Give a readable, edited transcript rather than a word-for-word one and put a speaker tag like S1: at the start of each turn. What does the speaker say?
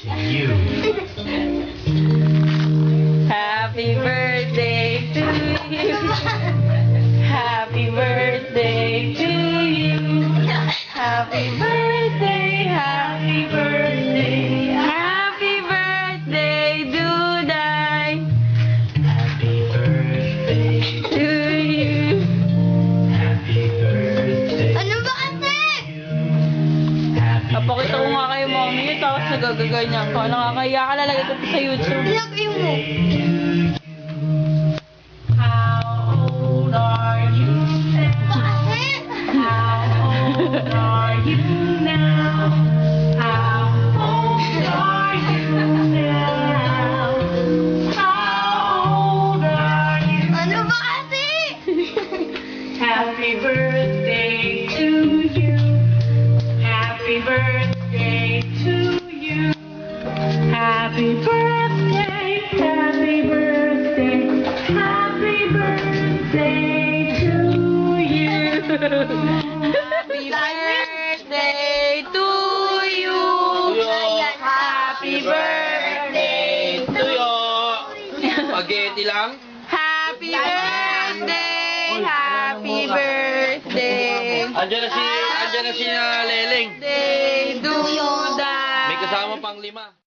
S1: to you.
S2: Happy birthday to you. Happy birthday to you. Happy birthday, happy birthday, happy birthday, Duday.
S1: Happy birthday
S2: To you.
S1: Happy birthday
S3: Ano ba kasi?
S1: Happy
S2: Papakita ko nga kayo, mommy, tapos nagagaganyan ko. Nakakaya ka, lalagay ko pa sa YouTube.
S3: Ilagay mo.
S1: How old are you now? How old are you now? How old are you now? How old are you?
S3: Ano ba kasi?
S1: Happy birthday to you. Happy birthday to you. Happy birthday, happy birthday, happy birthday to you.
S2: Happy birthday to you. Happy birthday to you.
S4: Spaghetti lang?
S2: Happy birthday. Happy birthday.
S4: Andiyan na si Leleng.
S2: Birthday, Duday.
S4: May kasama pang 5.